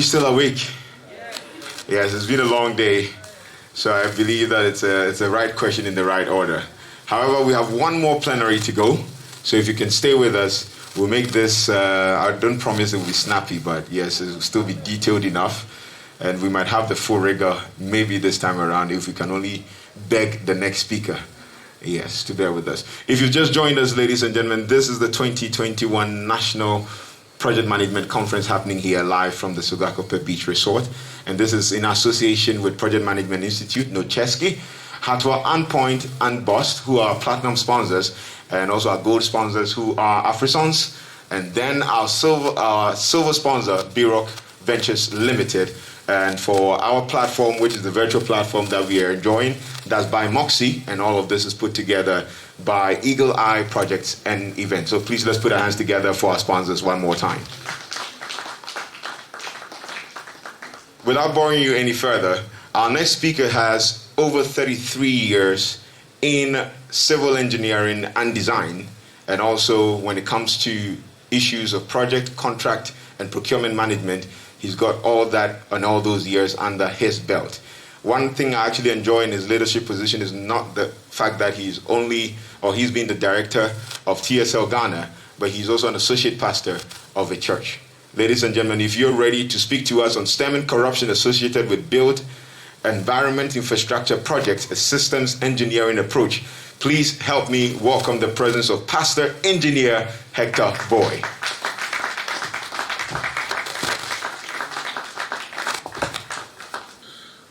we still awake? Yes, it's been a long day, so I believe that it's the right question in the right order. However, we have one more plenary to go, so if you can stay with us, we'll make this, I don't promise it will be snappy, but yes, it will still be detailed enough, and we might have the full rigor maybe this time around if we can only beg the next speaker, yes, to bear with us. If you've just joined us, ladies and gentlemen, this is the 2021 National Project Management Conference happening here live from the Sogakope Beach Resort, and this is in association with Project Management Institute, Nocheski, Hatwa, and Point, and Bust, who are platinum sponsors, and also our gold sponsors, who are Afrisons, and then our silver sponsor, BROC Ventures Limited. And for our platform, which is the virtual platform that we are enjoying, that's by Moxie, and all of this is put together by Eagle Eye Projects and Events. So please, let's put our hands together for our sponsors one more time. Without boring you any further, our next speaker has over 33 years in civil engineering and design, and also when it comes to issues of project, contract, and procurement management, he's got all that and all those years under his belt. One thing I actually enjoy in his leadership position is not the fact that he's been the director of TSL Ghana, but he's also an associate pastor of a church. Ladies and gentlemen, if you're ready to speak to us on stemming corruption associated with built environment infrastructure projects, a systems engineering approach, please help me welcome the presence of Pastor Engineer Hector Boye.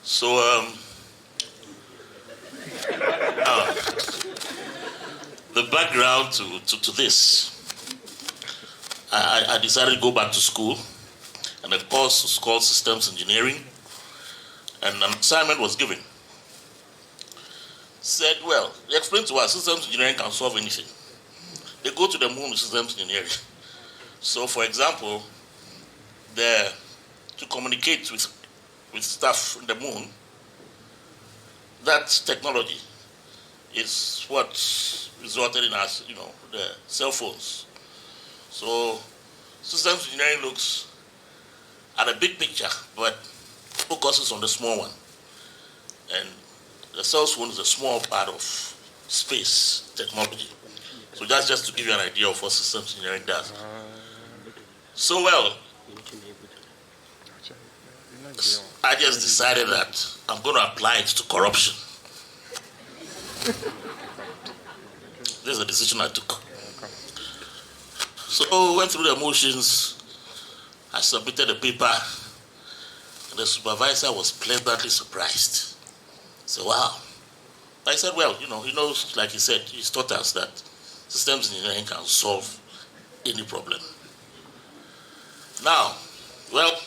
So, the background to this, I decided to go back to school, and the course was called Systems Engineering, and an assignment was given. Said, well, they explained to us systems engineering can solve anything. They go to the moon with systems engineering. So, for example, to communicate with stuff in the moon, that technology is what resulted in us, the cell phones. So systems engineering looks at a big picture, but focuses on the small one. And the cell phone is a small part of space technology. So that's just to give you an idea of what systems engineering does. So well, I just decided that I'm going to apply it to corruption. This is a decision I took. So went through the motions. I submitted the paper, and the supervisor was pleasantly surprised. So wow. I said, well, he knows, like he said, he's taught us that systems engineering can solve any problem. Now, well,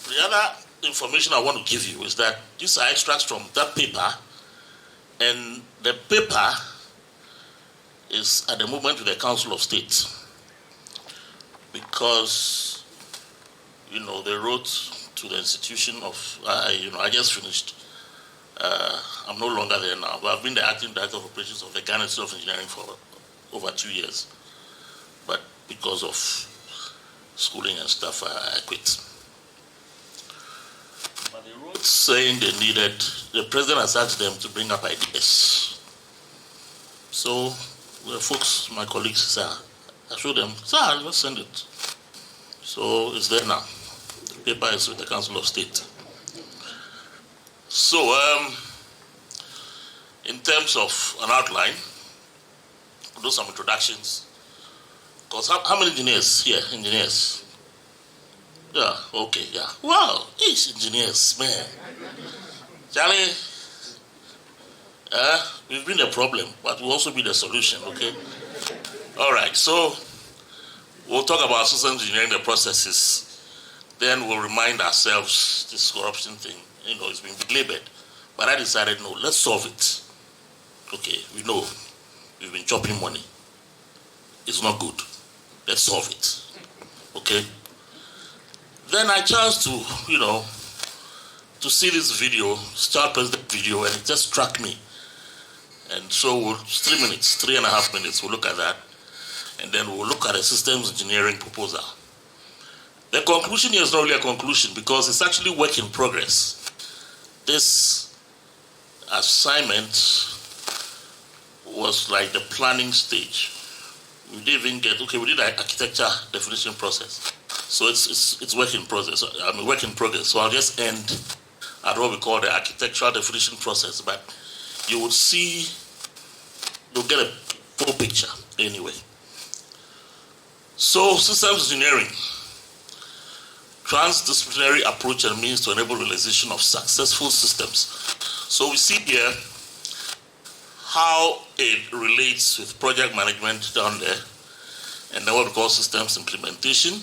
the other information I want to give you is that these are extracts from that paper, and the paper is at the moment with the Council of State, because they wrote to the institution of I just finished. I'm no longer there now, but I've been the acting director of operations of the Ghana Institute of Engineering for over 2 years, but because of schooling and stuff, I quit. But they wrote saying the president has asked them to bring up ideas. So the folks, my colleagues, said, I showed them, sir, let's send it. So it's there now. The paper is with the Council of State. So in terms of an outline, I'll do some introductions. Because how many engineers here? Engineers? Yeah, okay, yeah. Wow, it's engineers, man. Charlie, we've been the problem, but we'll also be the solution, okay? All right, so we'll talk about systems engineering, the processes. Then we'll remind ourselves this corruption thing, it's been belabored. But I decided, no, let's solve it. Okay, we know we've been chopping money. It's not good. Let's solve it. Okay? Then I chanced to, to see this video, Star President video, and it just struck me. And so 3 minutes, 3.5 minutes, we'll look at that. and then we'll look at a systems engineering proposal. The conclusion here is not really a conclusion because it's actually work in progress. This assignment was like the planning stage. We didn't even get, we did an architecture definition process. So it's work in progress. Work in progress. So I'll just end at what we call the architectural definition process, but you would see, you'll get a full picture anyway. So systems engineering, transdisciplinary approach and means to enable realization of successful systems. So we see here how it relates with project management down there, and then what we call systems implementation.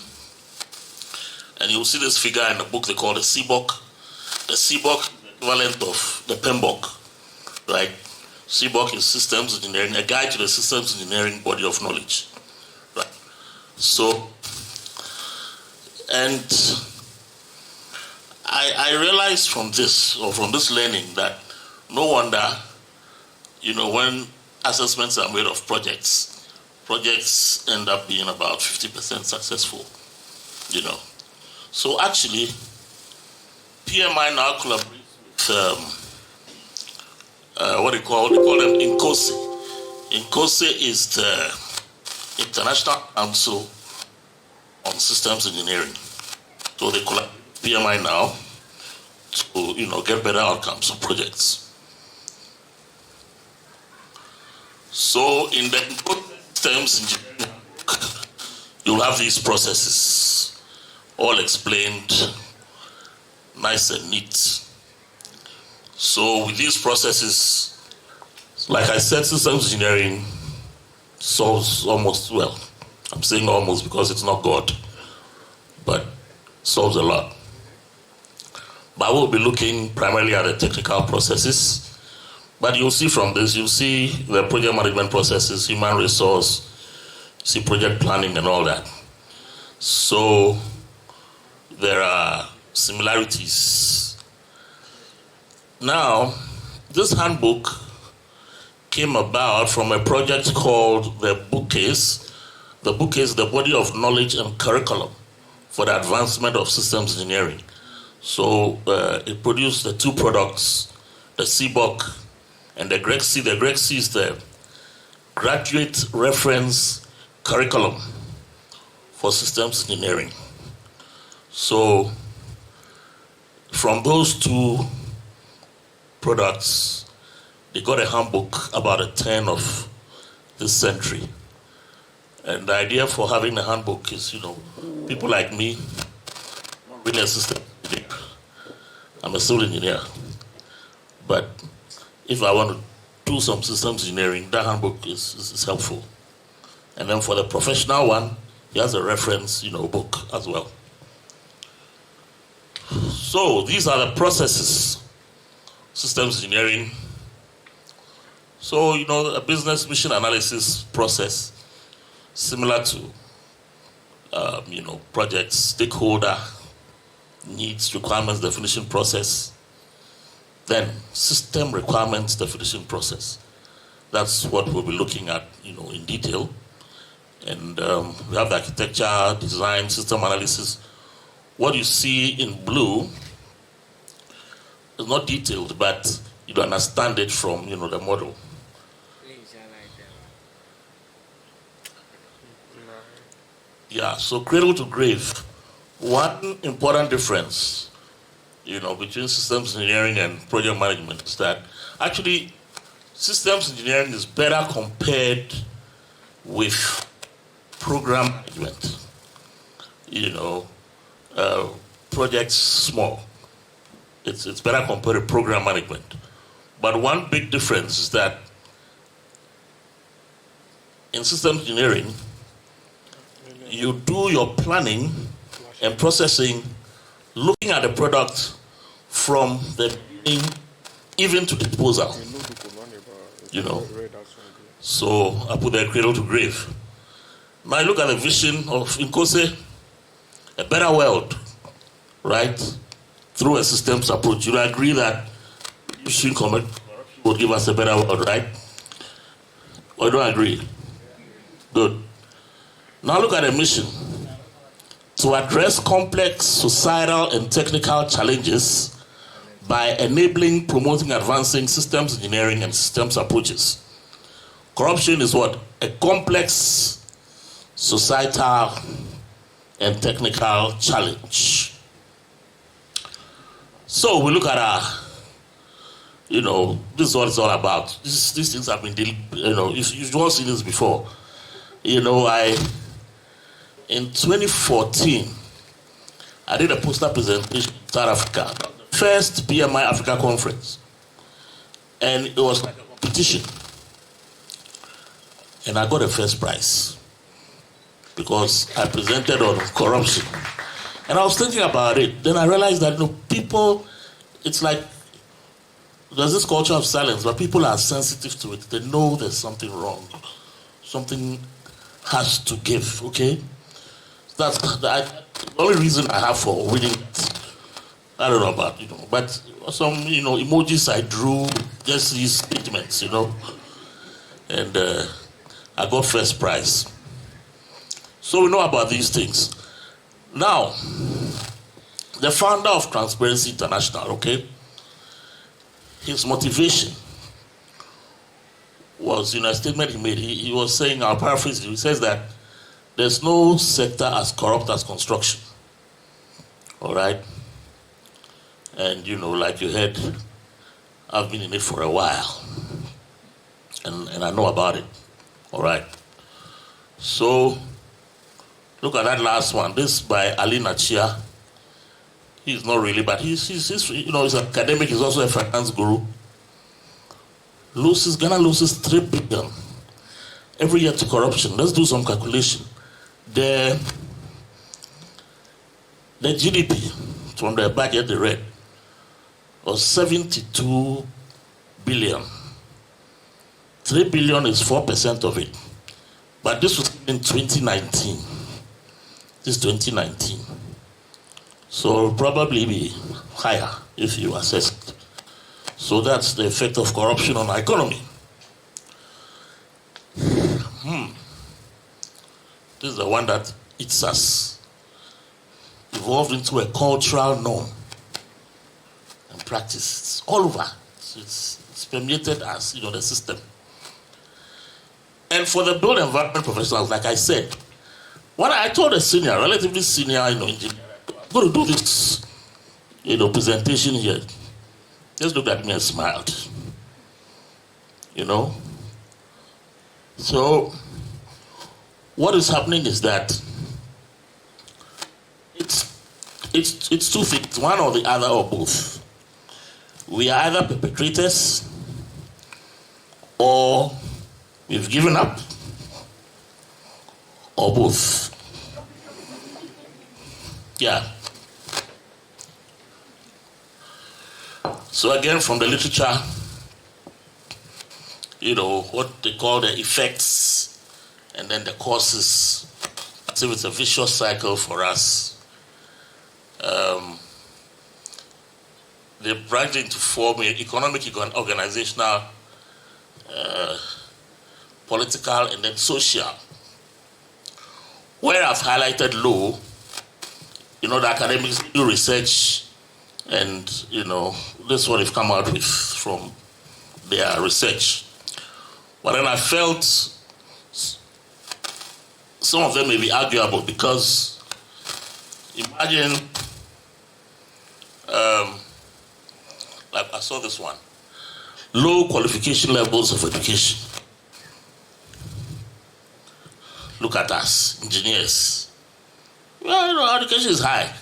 And you'll see this figure in the book they call the CBOK. The CBOK equivalent of the PMBOK, right? CBOK is systems engineering, a guide to the systems engineering body of knowledge, right? So, and I realized from this, or from this learning, that no wonder, when assessments are made of projects end up being about 50% successful, So actually, PMI now collaborates with what they call them INCOSE. INCOSE is the International Council on Systems Engineering. So they collaborate with PMI now to get better outcomes of projects. So in the systems engineering, you'll have these processes all explained nice and neat. So with these processes, like I said, systems engineering solves almost, I'm saying almost because it's not God, but solves a lot. But we'll be looking primarily at the technical processes. But you'll see from this, you'll see the project management processes, human resource, see project planning and all that. So there are similarities. Now, this handbook came about from a project called the Bookcase. The Bookcase is the body of knowledge and curriculum for the advancement of systems engineering. So it produced the two products, the CBOK and the GREC-C. The GREC-C is the Graduate Reference Curriculum for Systems Engineering. So from those two products, they got a handbook about the turn of this century. And the idea for having a handbook is, people like me, not really a system engineer. I'm a civil engineer. But if I want to do some systems engineering, that handbook is helpful. And then for the professional one, he has a reference, book as well. So these are the processes, systems engineering. So, a business mission analysis process, similar to, project stakeholder needs requirements definition process. Then system requirements definition process. That's what we'll be looking at, in detail. And we have the architecture, design, system analysis. What you see in blue is not detailed, but you understand it from, the model. Yeah, so cradle to grave. One important difference, between systems engineering and project management is that actually systems engineering is better compared with program management. Projects small. It's better compared to program management. But one big difference is that in systems engineering, you do your planning and processing, looking at the product from the beginning even to disposal. So I put the cradle to grave. Now I look at the vision of INCOSE, a better world, right? Through a systems approach. You agree that machine comment would give us a better world, right? Or you don't agree? Good. Now look at the mission. To address complex societal and technical challenges by enabling, promoting, advancing systems engineering and systems approaches. Corruption is what? A complex societal and technical challenge. So we look at our, this is what it's all about. These things have been, if you've not seen this before. In 2014, I did a poster presentation in South Africa, first PMI Africa conference. And it was like a competition. And I got a first prize because I presented on corruption. And I was thinking about it. Then I realized that people, it's like there's this culture of silence, but people are sensitive to it. They know there's something wrong. Something has to give, okay? That's the only reason I have for winning it. I don't know about, but some, emojis I drew, just these statements, and I got first prize. So we know about these things. Now, the founder of Transparency International, okay, his motivation was, a statement he made. He was saying, I'll paraphrase it, he says that there's no sector as corrupt as construction. All right? And, like you heard, I've been in it for a while. And I know about it. All right? So, look at that last one. This by Ali Nachia. He's not really, but he's he's academic. He's also a finance guru. Ghana loses 3 billion every year to corruption. Let's do some calculation. The GDP from the budget they read was 72 billion. 3 billion is 4% of it. But this was in 2019. This is 2019. So it'll probably be higher if you assess it. So that's the effect of corruption on our economy. This is the one that eats us. Evolved into a cultural norm and practice. It's all over. It's permeated as, the system. And for the built environment professionals, like I said, when I told a senior, relatively senior, engineer, I'm going to do this, presentation here, just looked at me and smiled. So, what is happening is that it's 2 things, one or the other or both. We are either perpetrators or we've given up, or both. Yeah. So again, from the literature, what they call the effects and then the causes. So it's a vicious cycle for us. They branched into 4 main: economic, organizational, political, and then social. Where I've highlighted low, the academics do research, and this is what they've come out with from their research. But then I felt some of them may be arguable because imagine, like I saw this one, low qualification levels of education. Look at us, engineers. Well, our education is high,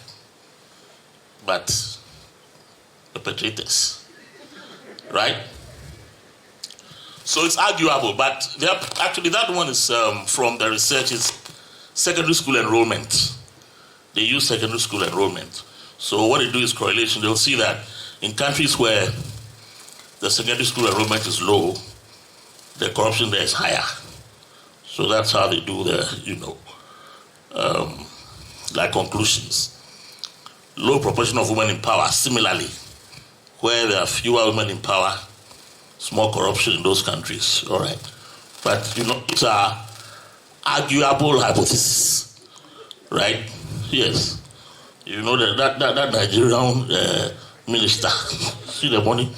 but perpetrators, right? So it's arguable, but actually that one is from the research is secondary school enrollment. They use secondary school enrollment. So what they do is correlation. They'll see that in countries where the secondary school enrollment is low, the corruption there is higher. So that's how they do the, like conclusions. Low proportion of women in power, similarly, where there are fewer women in power, small corruption in those countries, all right. But, these are arguable hypothesis, right? Yes. You know that Nigerian minister, see the money?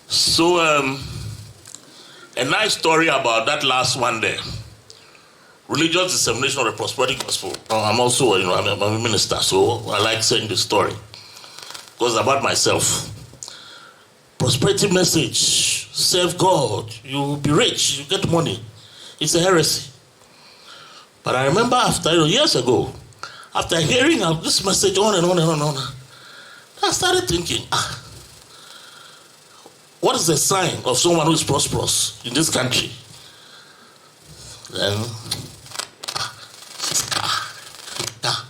So, a nice story about that last one there. Religious dissemination of the prosperity gospel. I'm also, I'm a minister, so I like saying this story. Because it's about myself. Prosperity message, serve God, you will be rich, you get money. It's a heresy. But I remember years ago, after hearing this message on and on and on, I started thinking, what is the sign of someone who is prosperous in this country? Then, car.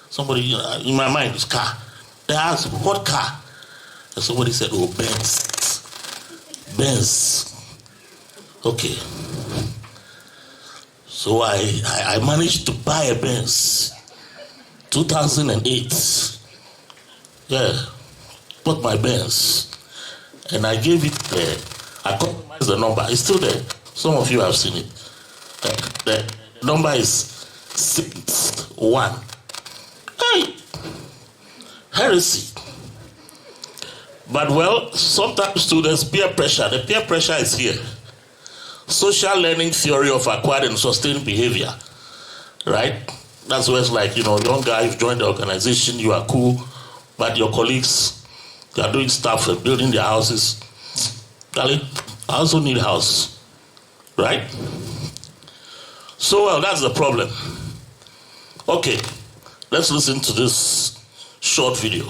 Somebody in my mind is car. They asked, what car? And somebody said, oh, Benz. Okay. So I managed to buy a Benz. 2008. Yeah. Bought my Benz. And I gave it I compromised the number. It's still there. Some of you have seen it. The number is 61. Hey! Heresy. But well, sometimes students, peer pressure. The peer pressure is here. Social learning theory of acquired and sustained behavior. Right? That's where it's like, young guy, you've joined the organization, you are cool, but your colleagues, they are doing stuff and building their houses. Darling, I also need a house. Right? So, well, that's the problem. Okay, let's listen to this short video.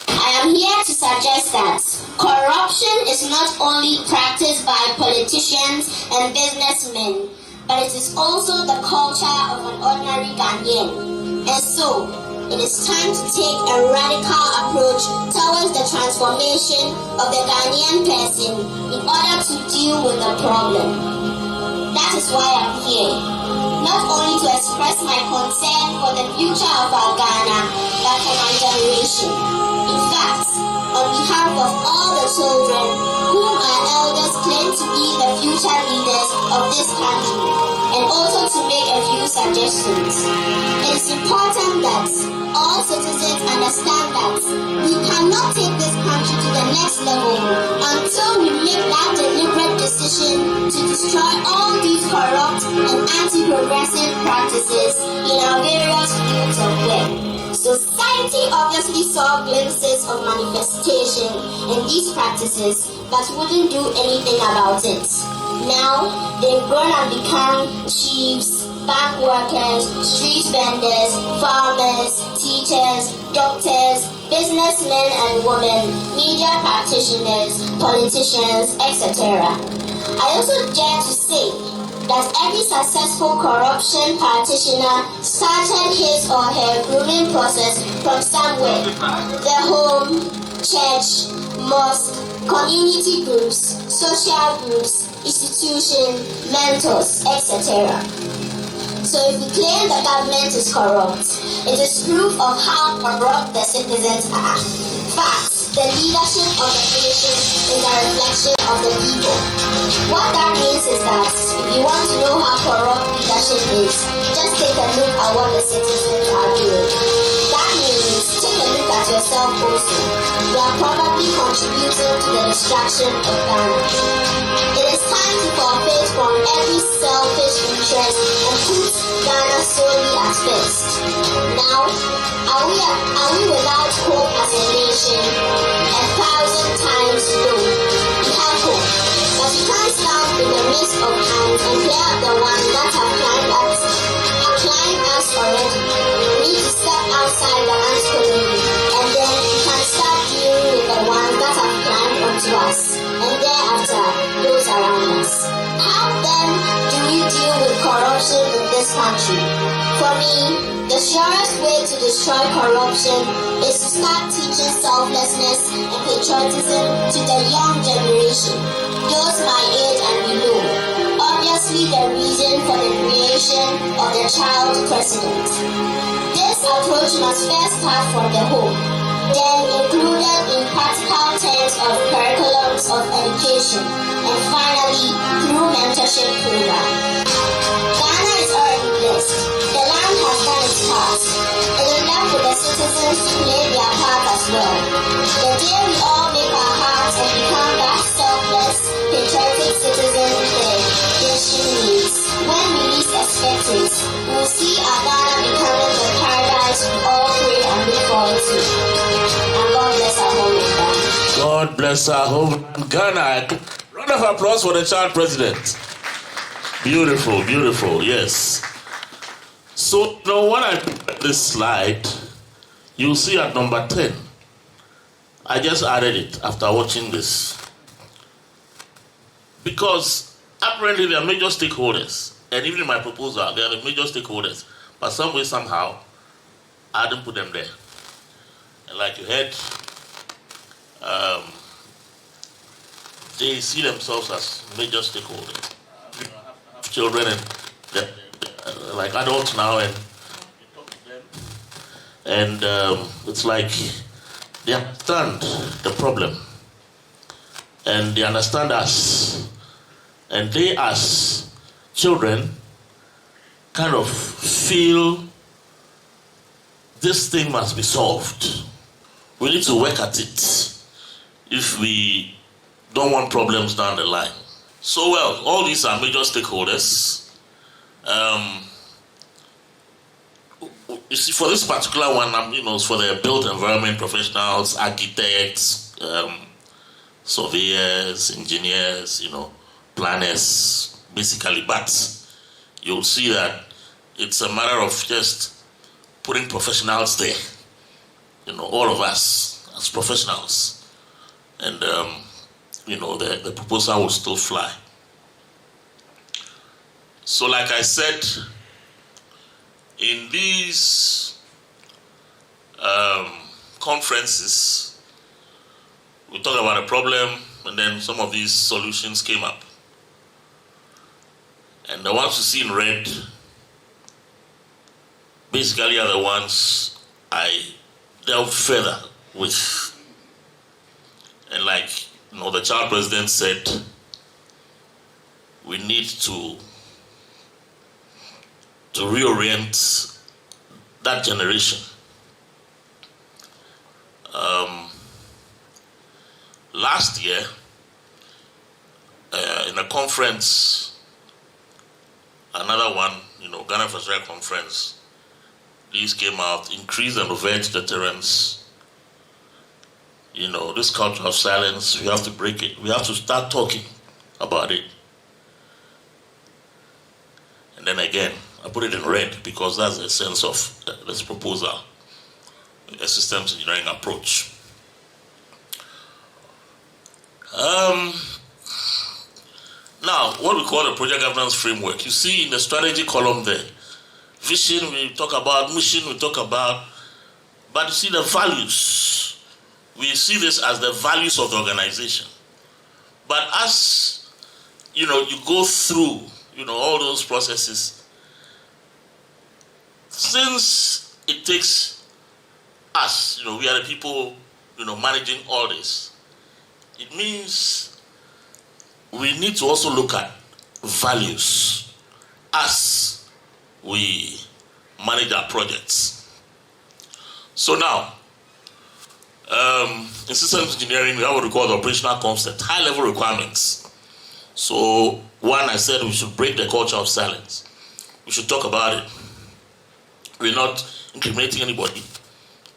I am here to suggest that corruption is not only practiced by politicians and businessmen, but it is also the culture of an ordinary Ghanaian. And so, it is time to take a radical approach towards the transformation of the Ghanaian person in order to deal with the problem. That is why I'm here. Not only to express my concern for the future of our Ghana, but for my generation. In fact, on behalf of all the children whom our elders claim to be the future leaders of this country, and also to make a few suggestions. It is important that all citizens understand that we cannot take this country to the next level until we make that deliberate decision to destroy all these corrupt and anti-progressive practices in our various fields of work. Society obviously saw glimpses of manifestation in these practices, but wouldn't do anything about it. Now, they've grown and become chiefs, bank workers, street vendors, farmers, teachers, doctors, businessmen and women, media practitioners, politicians, etc. I also dare to say that every successful corruption practitioner started his or her grooming process from somewhere. The home, church, mosque, community groups, social groups, institution, mentors, etc. So if we claim the government is corrupt, it is proof of how corrupt the citizens are. Facts, the leadership of the nation is a reflection of the people. What that means is that if you want to know how corrupt leadership is, just take a look at what the citizens are doing. That means take a look at yourself also. You are probably contributing to the destruction of Ghana. It is time to forfeit from every selfish interest and put Ghana solely at first. Now, are we without hope as a nation? 1,000 times no. We have hope, but we can't stand in the midst of hands and clear up the ones that have climbed us already. We need to step outside the ants colony, and then we can start dealing with the ones that have climbed onto us, and thereafter those around us. How then do we deal with corruption in this country? For me, the surest way to destroy corruption is to start teaching selflessness and patriotism to the young generation, those my age and below. Obviously the reason for the creation of the child president. This approach must first start from the home. then included in practical terms of curriculums of education, and finally through mentorship program. Ghana is already blessed. The land has done its part. It is left with the citizens to play their part as well. The day we all make our hearts and become that selfless, patriotic citizen the nation needs, when we least expect it, we'll see our Ghana becoming the paradise we all pray and look forward to. And God bless our home in Ghana. God bless our home in Ghana. Round of applause for the child president. Beautiful, beautiful, yes. So, when I put this slide, you'll see at number 10. I just added it after watching this. Because apparently there are major stakeholders, and even in my proposal, there are the major stakeholders. But some way, somehow, I didn't put them there. And like you heard, they see themselves as major stakeholders. Children and like adults now, and it's like they understand the problem, and they understand us, and they as children kind of feel this thing must be solved. We need to work at it if we don't want problems down the line. So, well, all these are major stakeholders. You see, for this particular one, it's for the built environment professionals, architects, surveyors, engineers, planners, basically. But you'll see that it's a matter of just putting professionals there. All of us as professionals. And, the proposal will still fly. So like I said, in these conferences, we talk about a problem, and then some of these solutions came up. And the ones you see in red basically are the ones I delve further with. And like the child president said, we need to reorient that generation. Last year, in a conference, another one, Ghana Infrastructure Conference, these came out, increase and overt deterrence. This culture of silence, we have to break it. We have to start talking about it. And then again, I put it in red because that's the sense of this proposal, a systems engineering approach. Now, what we call the project governance framework, you see in the strategy column there, vision we talk about, mission we talk about, but you see the values. We see this as the values of the organization. But as, you go through, all those processes, since it takes us, we are the people, managing all this, it means we need to also look at values as we manage our projects. So now, in systems engineering, we have what we call the operational concept, high-level requirements. So, one, I said we should break the culture of silence. We should talk about it. We're not incriminating anybody.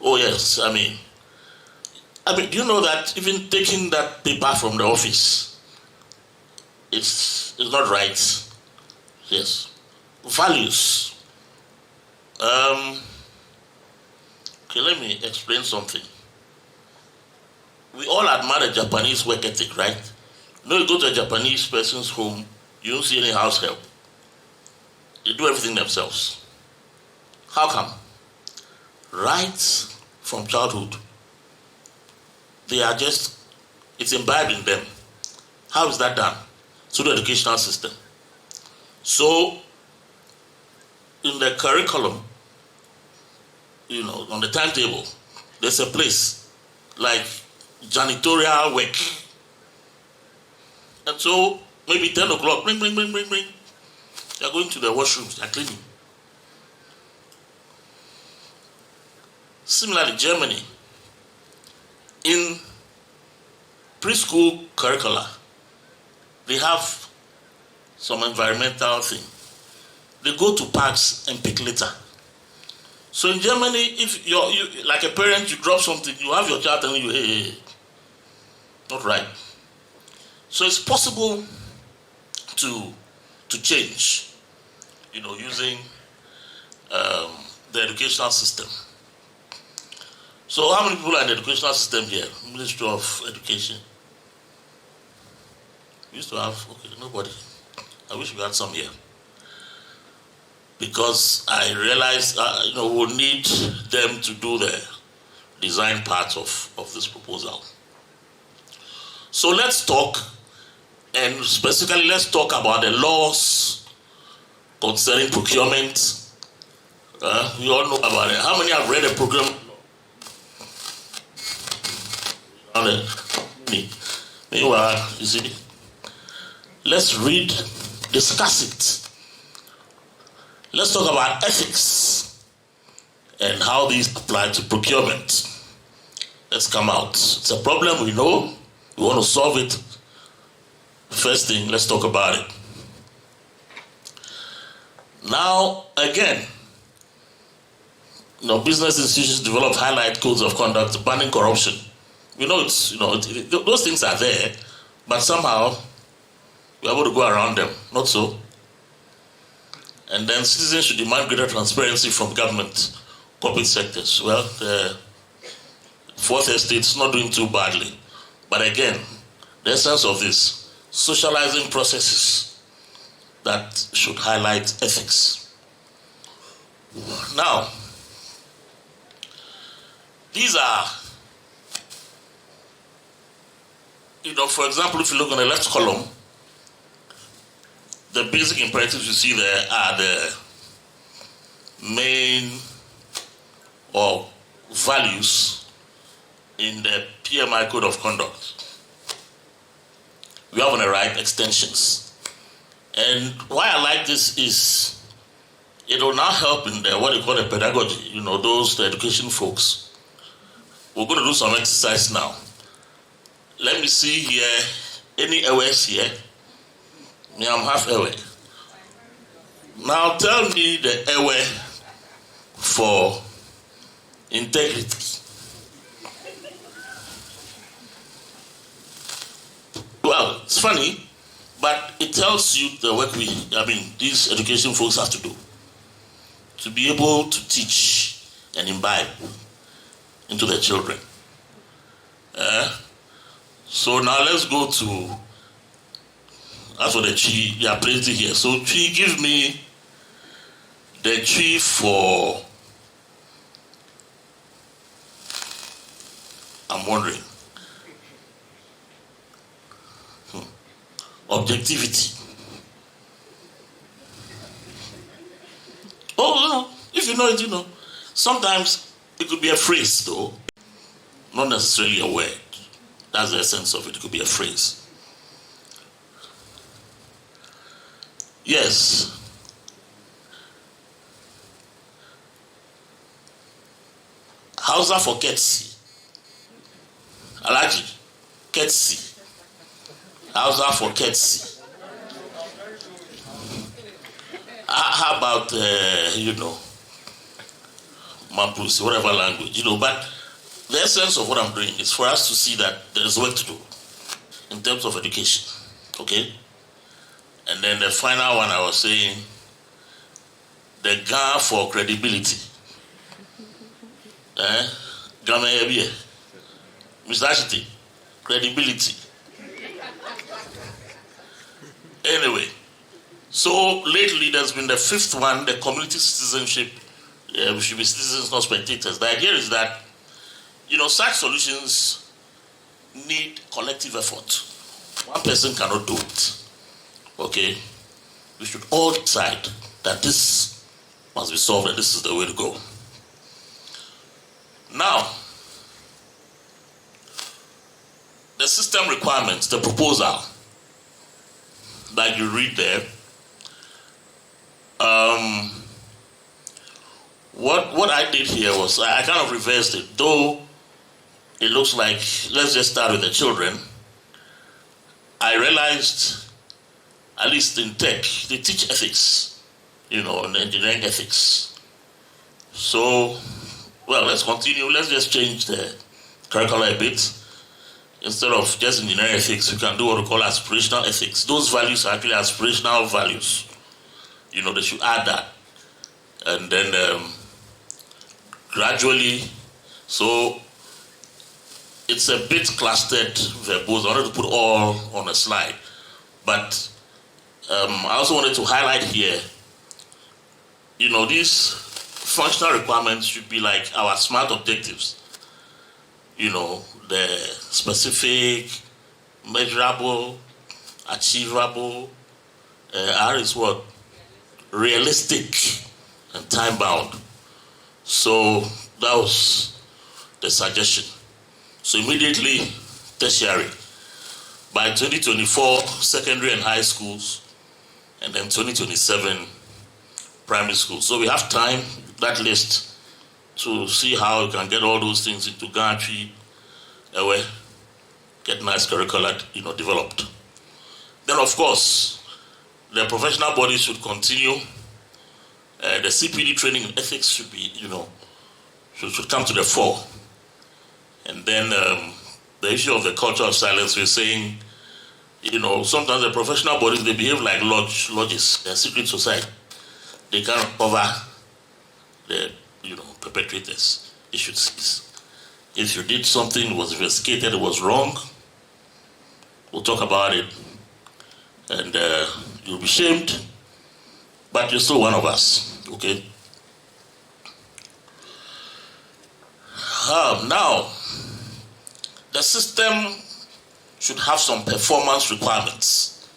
Oh yes, I mean, do you know that even taking that paper from the office, it's not right? Yes. Values. Okay, let me explain something. We all admire the Japanese work ethic, right? You go to a Japanese person's home, you don't see any house help. They do everything themselves. How come? Right from childhood, it's imbibed in them. How is that done? Through the educational system. So, in the curriculum, on the timetable, there's a place like janitorial work. And so maybe 10 o'clock, bring. They're going to the washrooms, they're cleaning. Similarly, Germany, in preschool curricula, they have some environmental thing. They go to parks and pick litter. So in Germany, if you like a parent, you drop something, you have your child telling you, hey, not right. So it's possible to change, using the educational system. So how many people are in the educational system here? Ministry of Education. We used to have, nobody. I wish we had some here. Because I realized, we'll need them to do the design part of this proposal. So let's talk, and specifically let's talk about the laws concerning procurement. We all know about it. How many have read the program? Meanwhile, you see, let's read, discuss it. Let's talk about ethics and how these apply to procurement. Let's come out. It's a problem we know. We want to solve it. First thing, let's talk about it. Now, again, business institutions develop highlight codes of conduct banning corruption. We know those things are there, but somehow we're able to go around them. Not so. And then citizens should demand greater transparency from government, corporate sectors. Well, the fourth estate is not doing too badly. But again, the essence of this, socializing processes that should highlight ethics. Now, these are, for example, if you look on the left column, the basic imperatives you see there are the main or values in the PMI Code of Conduct. We have on the right extensions. And why I like this is it will now help in the what you call the pedagogy, the education folks. We're going to do some exercise now. Let me see here, any awares here? I'm half aware. Now tell me the aware for integrity. Well, it's funny, but it tells you the work these education folks have to do to be able to teach and imbibe into the children. So now let's go to, as for the tree, they are praising here. So tree, give me the tree for, I'm wondering, objectivity. Oh, if you know it, Sometimes it could be a phrase, though, not necessarily a word. That's the essence of it. It could be a phrase. Yes. Hausa for Ketsi. Alaji. Ketsi. Hausa for Ketsi. How about, Mampusi, whatever language, but the essence of what I'm doing is for us to see that there is work to do in terms of education, okay? And then the final one I was saying, the GA for credibility. Mr. Ashiti, credibility. Anyway, so lately there's been the fifth one, the community citizenship. We should be citizens, not spectators. The idea is that, such solutions need collective effort. One person cannot do it. Okay? We should all decide that this must be solved and this is the way to go. Now, system requirements, the proposal that you read there, what I did here was I kind of reversed it. Though it looks like, let's just start with the children. I realized, at least in tech, they teach ethics, and engineering ethics. So, well, let's continue. Let's just change the curriculum a bit. Instead of just engineering ethics, we can do what we call aspirational ethics. Those values are actually aspirational values. They should add that. And then gradually, so it's a bit clustered verbose. I wanted to put all on a slide. But I also wanted to highlight here, these functional requirements should be like our SMART objectives. The specific, measurable, achievable, R is what? Realistic and time-bound. So that was the suggestion. So immediately, tertiary. By 2024, secondary and high schools, and then 2027, primary schools. So we have time, that list, to see how we can get all those things into gantry, get nice curricula, developed. Then, of course, the professional bodies should continue. The CPD training in ethics should be, should come to the fore. And then the issue of the culture of silence, we're saying, sometimes the professional bodies, they behave like lodges, they're secret society. They can't cover the, perpetrators. It should cease. If you did something, was investigated, it was wrong, we'll talk about it. And you'll be shamed, but you're still one of us, okay? Now, the system should have some performance requirements.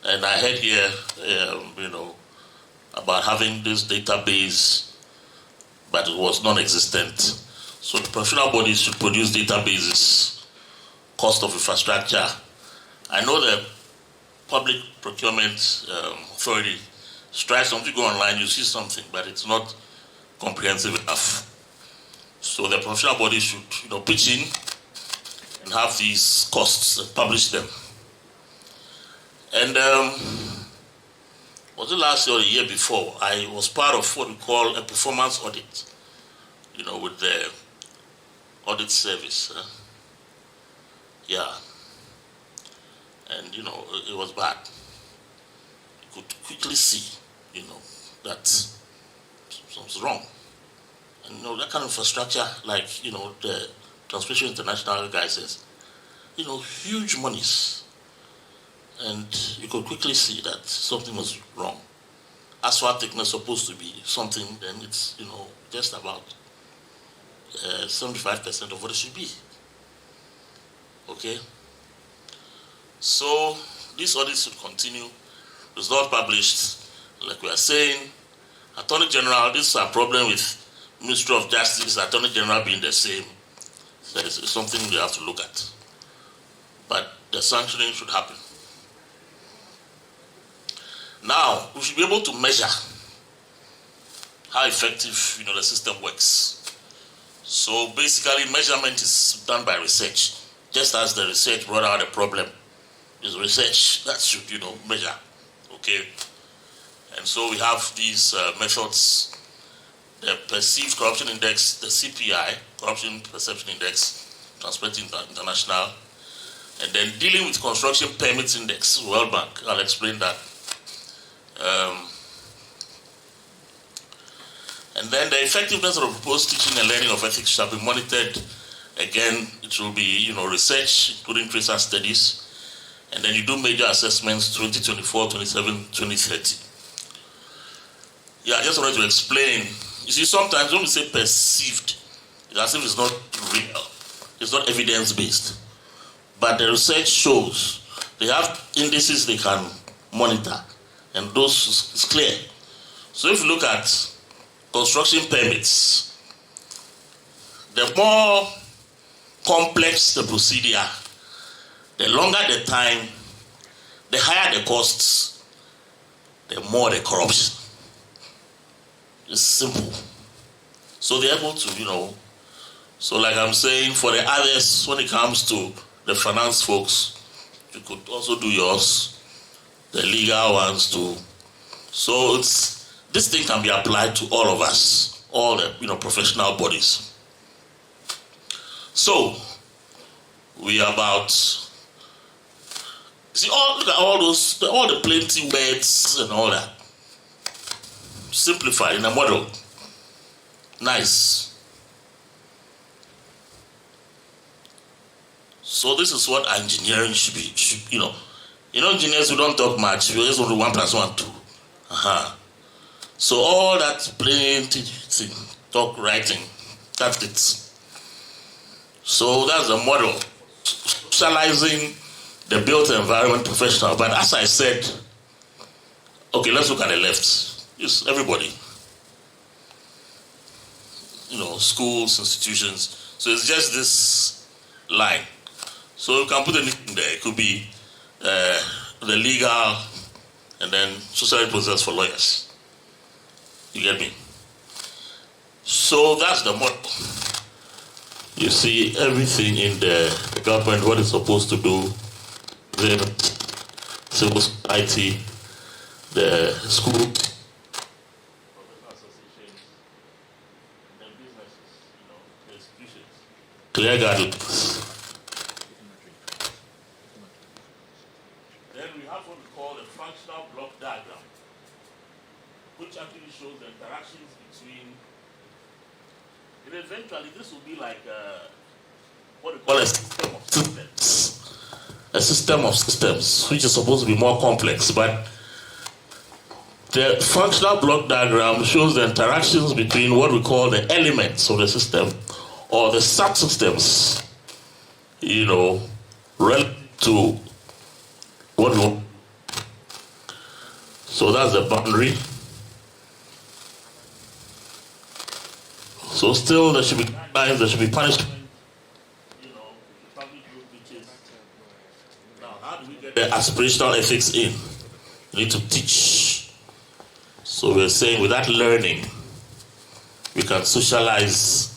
And I heard here, about having this database, but it was non-existent. So the professional bodies should produce databases, cost of infrastructure. I know the Public Procurement Authority strives something, go online, you see something, but it's not comprehensive enough. So the professional bodies should, pitch in and have these costs and publish them. And was it last year or the year before, I was part of what we call a performance audit, with the audit service. Yeah. And, it was bad. You could quickly see, that something's wrong. And, that kind of infrastructure, like, the Transmission International guy says, huge monies. And you could quickly see that something was wrong. Asphalt thickness supposed to be something, then it's, just about 75% of what it should be. Okay? So, this audit should continue. It's not published. Like we are saying, Attorney General, this is a problem with Ministry of Justice, Attorney General being the same. So it's something we have to look at. But the sanctioning should happen. Now, we should be able to measure how effective, the system works. So basically, measurement is done by research. Just as the research brought out a problem, is research that should, measure. Okay? And so we have these methods, the Perceived Corruption Index, the CPI, Corruption Perception Index, Transparency International, and then dealing with Construction Permits Index, World Bank. I'll explain that. And then the effectiveness of the proposed teaching and learning of ethics shall be monitored. Again, it will be, research, including tracer studies. And then you do major assessments 2024, 27, 2030. Yeah, I just wanted to explain. You see, sometimes when we say perceived, it's as if it's not real. It's not evidence-based. But the research shows they have indices they can monitor. And those is clear. So if you look at construction permits, the more complex the procedure, The longer the time, the higher the costs, the more the corruption. It's simple. So they're able to, so like I'm saying, for the others, when it comes to the finance folks, you could also do yours, the legal ones too. So this thing can be applied to all of us, all the professional bodies. So we are about, see, look at all the plenty words and all that. Simplified in a model. Nice. So this is what engineering should be. Engineers, we don't talk much. We just want to 1 + 1 2. So all that plenty talk writing, that's it. So that's the model. Socializing the built environment professional. But as I said, okay, let's look at the left. Yes, everybody. Schools, institutions. So it's just this line. So you can put anything there. It could be the legal and then social process for lawyers. You get me? So that's the model. You see everything in the government, what it's supposed to do, the civil society, the school, clear guidelines. Then we have what we call the functional block diagram, which actually shows the interactions between. And eventually, this will be like what we call a system of systems. A system of systems, which is supposed to be more complex, but the functional block diagram shows the interactions between what we call the elements of the system, or the subsystems, relative to what we want. So that's the boundary. So still there should be guidelines, there should be punishment. Now how do we get the aspirational ethics in? You need to teach. So we're saying with that learning, we can socialize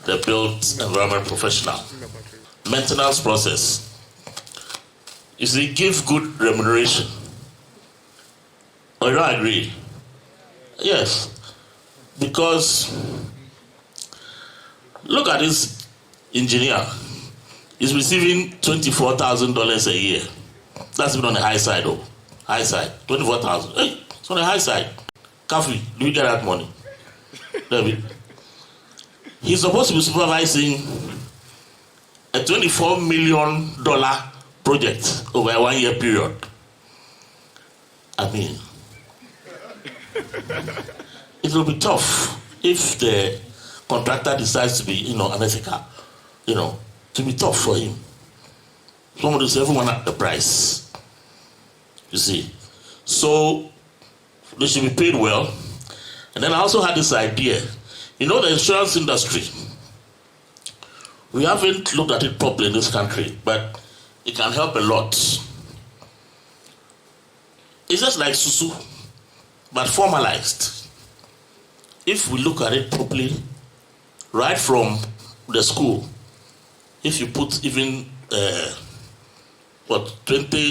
the built environment professional. Maintenance process. You see, give good remuneration. Oh, you don't agree? Yes. Because look at this engineer. He's receiving $24,000 a year. That's even on the high side, though. High side. 24,000. Hey, it's on the high side. Kafi, do you get that money? David. He's supposed to be supervising a $24 million project over a 1-year period. I mean, it will be tough if the contractor decides to be, unethical, to be tough for him. Somebody says everyone at the price. You see. So they should be paid well. And then I also had this idea. The insurance industry, we haven't looked at it properly in this country, but it can help a lot. It's just like Susu, but formalized. If we look at it properly, right from the school, if you put even 20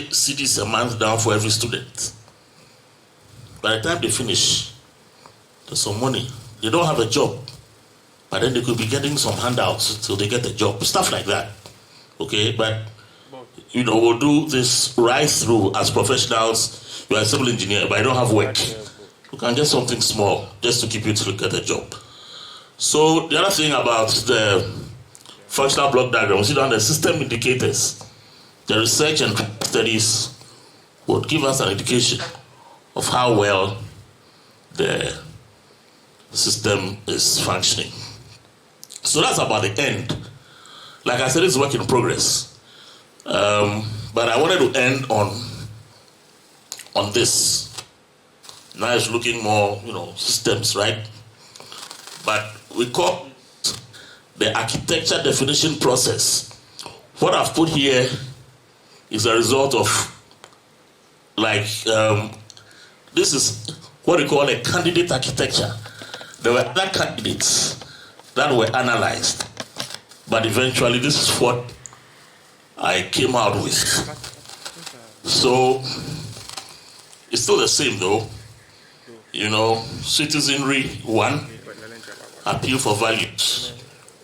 cedis a month down for every student, by the time they finish, there's some money. They don't have a job, but then they could be getting some handouts till they get a job, stuff like that. Okay, but we'll do this right through as professionals. You are a civil engineer, but I don't have work. You can get something small just to keep you to get a job. So the other thing about the functional block diagram, we see down the system indicators. The research and studies would give us an indication of how well the system is functioning. So that's about the end. Like I said, it's work in progress. But I wanted to end on this. Now it's looking more, systems, right? But we call it the architecture definition process what I've put here is a result of, like, this is what we call a candidate architecture. There were other candidates that were analyzed, but eventually this is what I came out with. So it's still the same though. You know, citizenry, 1, appeal for values.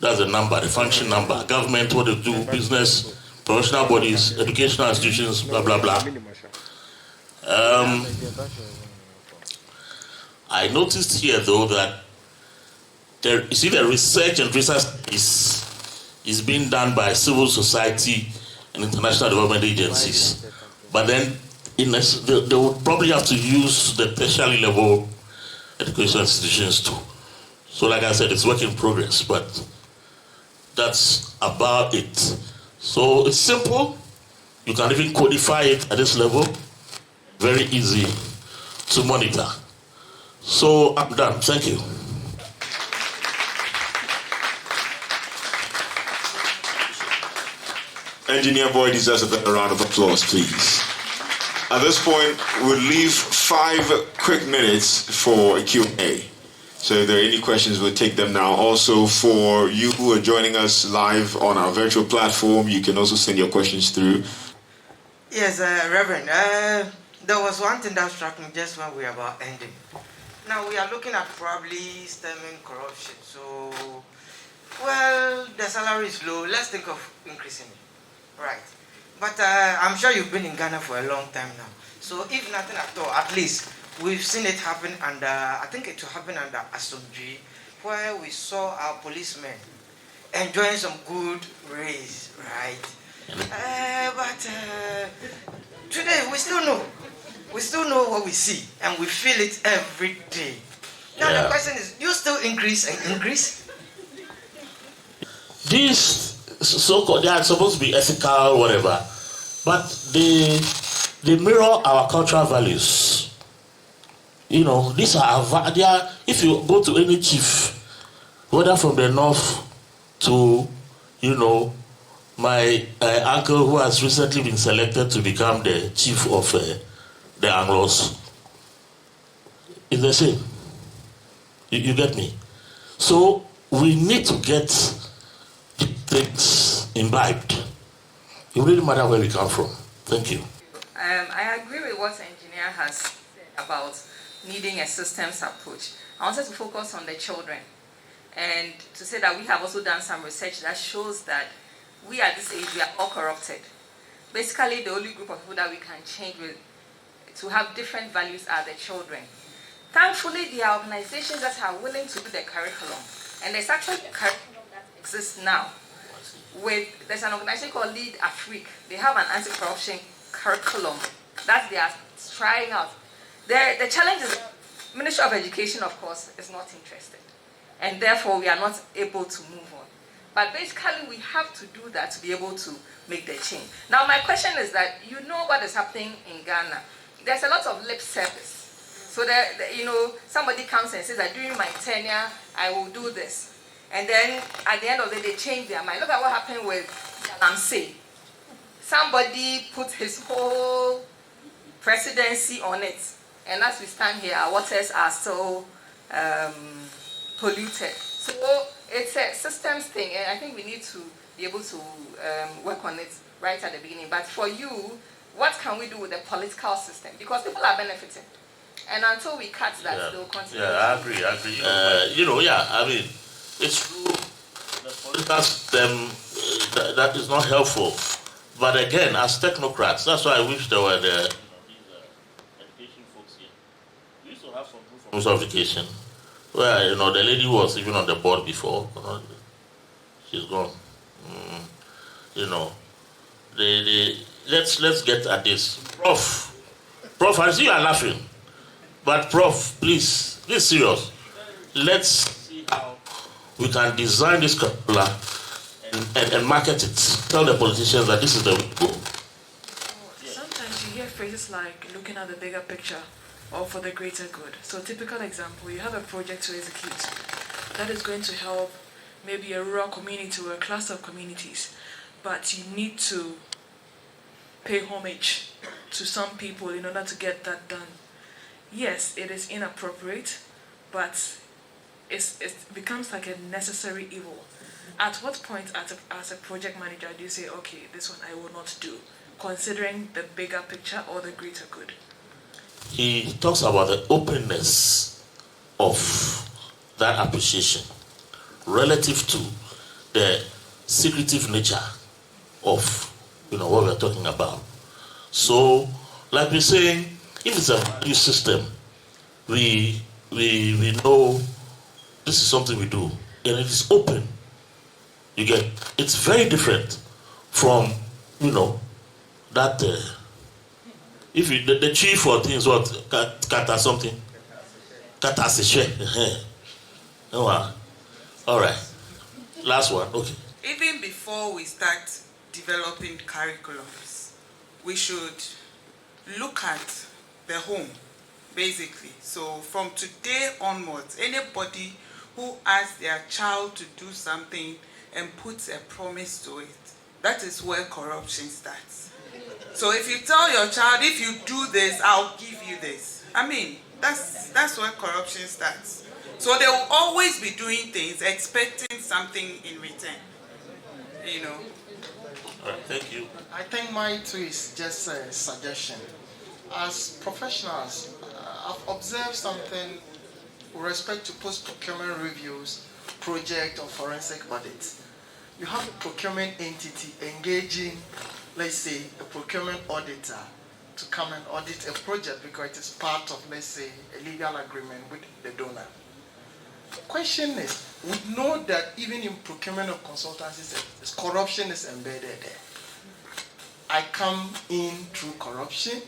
That's the number, the function number. Government, what they do, business, professional bodies, educational institutions, blah, blah, blah. I noticed here though that you see the research and research is being done by civil society and international development agencies. But then they would probably have to use the tertiary level education institutions too. So like I said, it's work in progress, but that's about it. So it's simple. You can even codify it at this level. Very easy to monitor. So I'm done. Thank you. Engineer Boye deserves a round of applause, please. At this point, we'll leave 5 quick minutes for a Q&A. So if there are any questions, we'll take them now. Also, for you who are joining us live on our virtual platform, you can also send your questions through. Yes, Reverend, there was one thing that struck me just when we were about ending. Now, we are looking at probably stemming corruption. So, well, the salary is low. Let's think of increasing it. Right. But I'm sure you've been in Ghana for a long time now. So if nothing at all, at least we've seen it happen under, I think it will happen under Asomdwe, where we saw our policemen enjoying some good raise, right? But today we still know. We still know what we see, and we feel it every day. Now the question is, do you still increase and increase? These so-called, they are supposed to be ethical, whatever, but they mirror our cultural values. You know, these are if you go to any chief, whether from the north to, you know, my uncle who has recently been selected to become the chief of the Anglos, it's the same. You get me? So we need to get things imbibed. It really matter where we come from. Thank you. I agree with what the engineer has said about needing a systems approach. I wanted to focus on the children and to say that we have also done some research that shows that we at this age, we are all corrupted. Basically, the only group of people that we can change with to have different values are the children. Thankfully, there are organizations that are willing to do the curriculum. And there's actually a curriculum that exists now. There's an organization called Lead Afrique. They have an anti-corruption curriculum that they are trying out. The challenge is Ministry of Education, of course, is not interested. And therefore, we are not able to move on. But basically, we have to do that to be able to make the change. Now, my question is that you know what is happening in Ghana. There's a lot of lip service. So that, you know, somebody comes and says that during my tenure, I will do this. And then at the end of the day, they change their mind. Look at what happened with Galamsey. Somebody put his whole presidency on it. And as we stand here, our waters are so polluted. So it's a systems thing, and I think we need to be able to work on it right at the beginning. But for you, what can we do with the political system? Because people are benefiting. And until we cut that, they'll continue. Yeah, I agree. You know, I mean, it's true. The political system, that is not helpful. But again, as technocrats, that's why I wish there were the education folks here. We used to have some proof of education, where, you know, the lady was even on the board before. You know, she's gone. You know, let's get at this. Prof, I see you are laughing. But Prof, please, this is serious. Let's see how we can design this curricula and market it. Tell the politicians that this is the way to go. Sometimes you hear phrases like looking at the bigger picture or for the greater good. So typical example, you have a project to execute that is going to help maybe a rural community or a cluster of communities. but you need to pay homage to some people in order to get that done. Yes, it is inappropriate, but it becomes like a necessary evil. At what point, as a project manager, do you say, okay, this one I will not do, considering the bigger picture or the greater good? He talks about the openness of that appreciation relative to the secretive nature of what we're talking about. So, like we're saying, if it's a value system, we know this is something we do, and it is open. You get, it's very different from that. If you, the chief for things, what kata something, kata seshe. All right. Last one. Okay. Even before we start developing curriculums, we should look at the home, basically. So from today onwards, anybody who asks their child to do something and puts a promise to it, that is where corruption starts. So if you tell your child, if you do this, I'll give you this. I mean, that's where corruption starts. So they will always be doing things, expecting something in return. All right, thank you. I think mine too is just a suggestion. As professionals, I've observed something with respect to post-procurement reviews, project or forensic audits. You have a procurement entity engaging, let's say, a procurement auditor to come and audit a project because it is part of, let's say, a legal agreement with the donor. The question is, we know that even in procurement of consultancies, corruption is embedded there. I come in through corruption.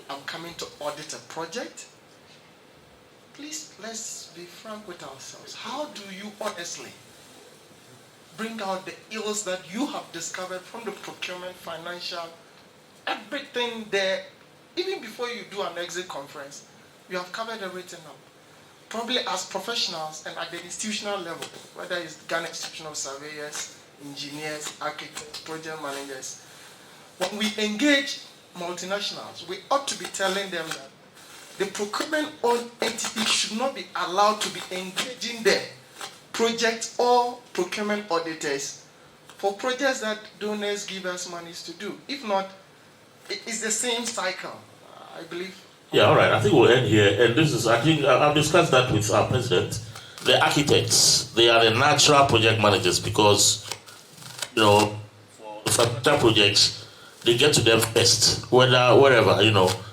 I'm coming to audit a project. Please, let's be frank with ourselves. How do you honestly bring out the ills that you have discovered from the procurement, financial, everything there? Even before you do an exit conference, you have covered everything up. Probably as professionals and at the institutional level, whether it's Ghana Institutional Surveyors, engineers, architects, project managers, when we engage multinationals, we ought to be telling them that the procurement-owned entity should not be allowed to be engaging their project or procurement auditors for projects that donors give us monies to do. If not, it's the same cycle, I believe. Yeah, all right. I think we'll end here. And this is, I think, I've discussed that with our president. The architects, they are the natural project managers because, for financial projects, they get to them first, wherever,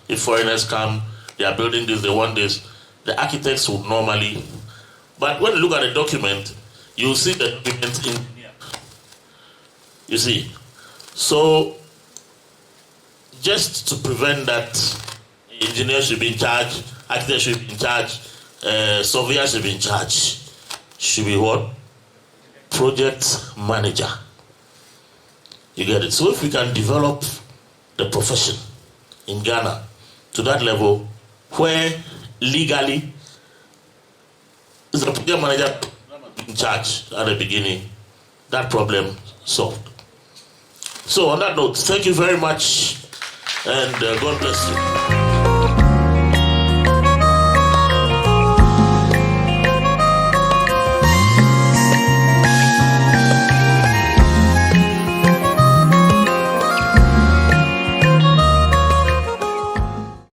if foreigners come, they are building this, they want this. The architects would normally, but when you look at the document, you see the document in, you see. So, just to prevent that, engineers should be in charge, architects should be in charge, surveyors should be in charge. Should be what? Project manager. You get it? So if we can develop the profession in Ghana to that level where legally is the project manager in charge at the beginning, that problem solved. So on that note, thank you very much and God bless you.